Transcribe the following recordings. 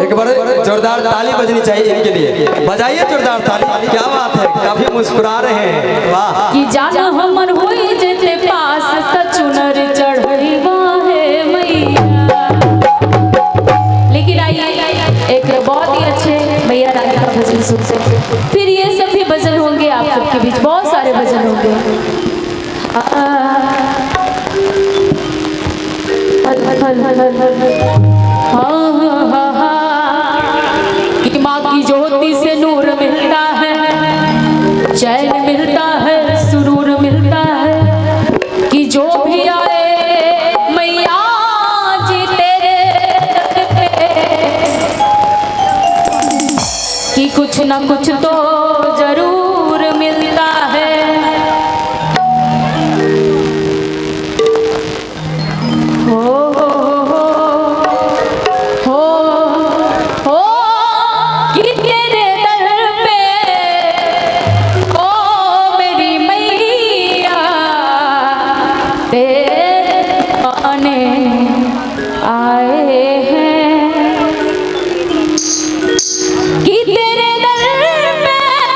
एक बार जोरदार ताली बजनी चाहिए इनके लिए। बजाइए जोरदार ताली। क्या बात है, काफी मुस्कुरा रहे हैं। वाह। कि जाना हमन होई जेते पास त चुनर चढ़ईवा है मैया। लेकिन आइए एक बहुत ही अच्छे मैया रानी का भजन सुनते हैं। फिर ये सभी भजन होंगे आप सबके बीच, बहुत सारे भजन होंगे। कि माँ की ज्योति से नूर मिलता है, चैन मिलता है, सुरूर मिलता है। कि जो भी आए मैया जी तेरे कि कुछ ना कुछ तो जरूर मिलता है। कि तेरे दर पे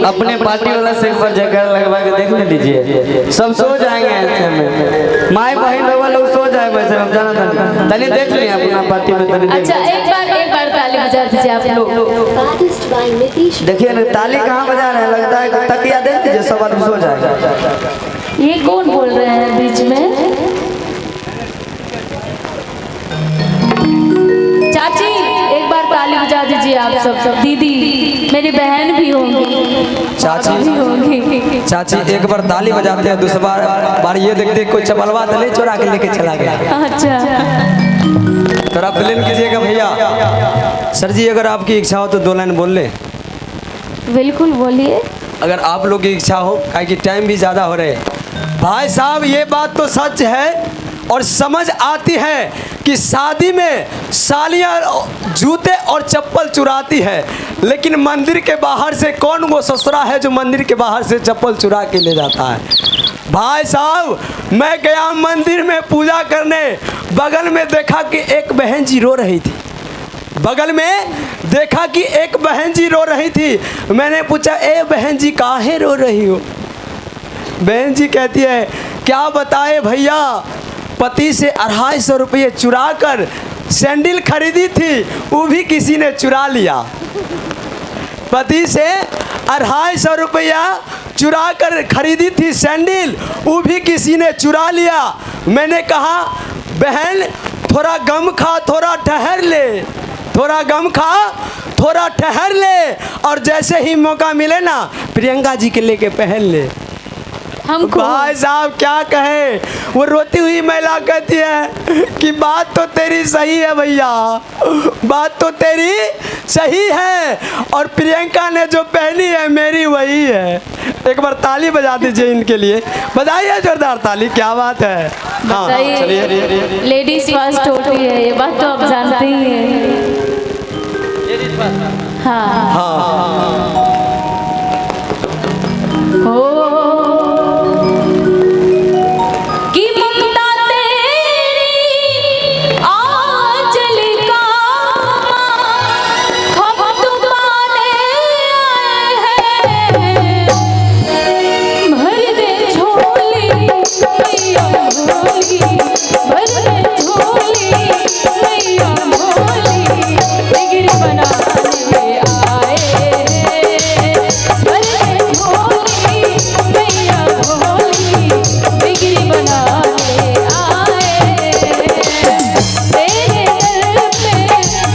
अपने पार्टी वाला से एक बार जगह लगवा के देख ले लीजिए, सब सो जाएंगे ऐसे में, माई बहन लोग सो जाए वैसे हम जाना था। तनी देख लिए अपना पार्टी में तनी अच्छा एक बार ताली बजा दीजिए आप लोग। देखिए ना ताली कहाँ बजा रहे हैं, लगता है तकिया दे दीजिए सब आदमी सो जाएगा। ये कौन बोल रहे हैं बीच में? चाची एक बार ताली बजा दीजिए आप सब। दीदी मेरी बहन भी होंगी, चाची भी होंगी। चाची एक बार ताली बजाते हैं, दूसरी बार ये देखते कोई चपलवा तो नहीं चुरा के लेके चला गया। अच्छा थोड़ा प्लेन कीजिएगा भैया। सर जी अगर आपकी इच्छा हो तो 2 लाइन बोल लें। बिल्कुल बोलिए। अगर आप लोग की इच्छा हो, काहे कि टाइम भी ज़्यादा हो रहे हैं। भाई साहब ये बात तो सच है और समझ आती है कि शादी में सालियाँ जूते और चप्पल चुराती है, लेकिन मंदिर के बाहर से कौन वो ससुरा है जो मंदिर के बाहर से चप्पल चुरा के ले जाता है। भाई साहब मैं गया मंदिर में पूजा करने, बगल में देखा कि एक बहन जी रो रही थी। बगल में देखा कि एक बहन जी रो रही थी। मैंने पूछा ए बहन जी काहे रो रही हो? बहन जी कहती है क्या बताए भैया, पति से 250 रुपये चुरा कर सैंडल खरीदी थी, वो भी किसी ने चुरा लिया। पति से 250 रुपया चुरा कर खरीदी थी सैंडल, वो भी किसी ने चुरा लिया। मैंने कहा बहन थोड़ा गम खा, थोड़ा ठहर ले, थोड़ा गम खा, थोड़ा ठहर ले, और जैसे ही मौका मिले ना प्रियंका जी के लेके पहन ले। हमको भाई साहब क्या कहे, वो रोती हुई महिला कहती है कि बात तो तेरी सही है भैया, बात तो तेरी सही है, और प्रियंका ने जो पहनी है मेरी वही है। एक बार ताली बजा दीजिए इनके लिए, बजाइए जोरदार ताली, क्या बात है। हाँ बताइए लेडीज फर्स्ट होती है, ये बात तो आप जानते ही हैं। हाँ हाँ हो कि ममता तेरी आंचल का हम तुम्हारे हैं, भर दे झोली मैया भोली, भर दे झोली मैया भोली, डिग्री बनाने आए, भर दे झोली मैया भोली, डिग्री बनाने आए, तेरे दर पे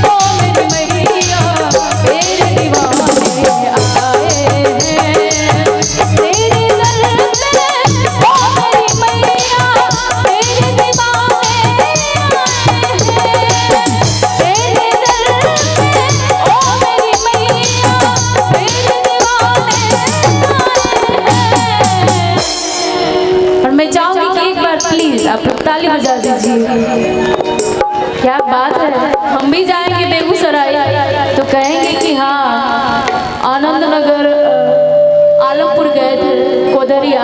ओ मेरी मैया, तेरे दीवाने आए हैं, तेरे दर पे ओ मेरी मैया, तेरे दीवाने आए हैं, तेरे दर पे ओ मेरी मैया, तेरे दीवाने आए हैं। और मैं चाहूंगी कि एक बार प्लीज आप लोग ताली बजा दीजिए। क्या बात है, हम भी जाएंगे बेगूसराय तो कहेंगे कि हाँ आनंद नगर आलमपुर गए थे, कोदरिया,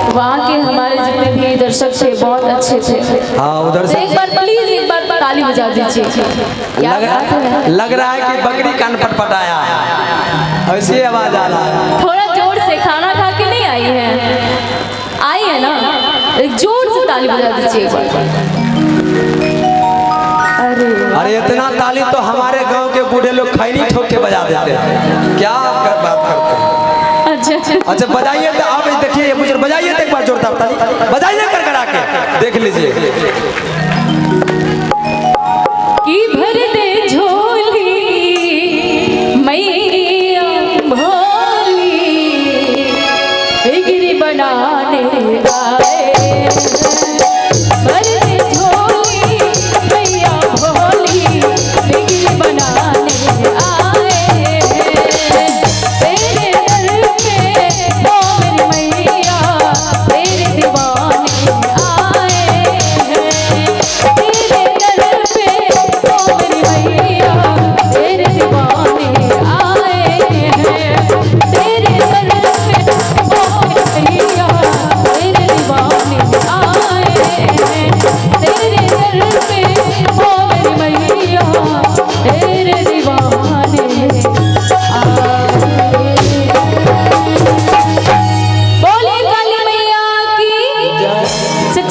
वहाँ के हमारे जितने भी दर्शक थे बहुत अच्छे थे। हाँ उधर तो से एक बार प्लीज एक बार ताली बजा दीजिए। क्या बात है, लग रहा है कि बकरी कान पटपटाया है, ऐसी आवाज आ रहा है। थोड़ा जोर से, खाना खा के नहीं आई है, आई है ना, एक जोर से ताली बजा दीजिए एक बार। अरे अरे इतना ताली तो हमारे गांव के बूढ़े लोग खैनी ठोक के बजा देते हैं, क्या बात करते हैं। अच्छा बजाइए तो आप देखिए, ये बुजुर्ग बजाइए तो एक बार जोरदार ताली बजाइए कर करा के देख लीजिए।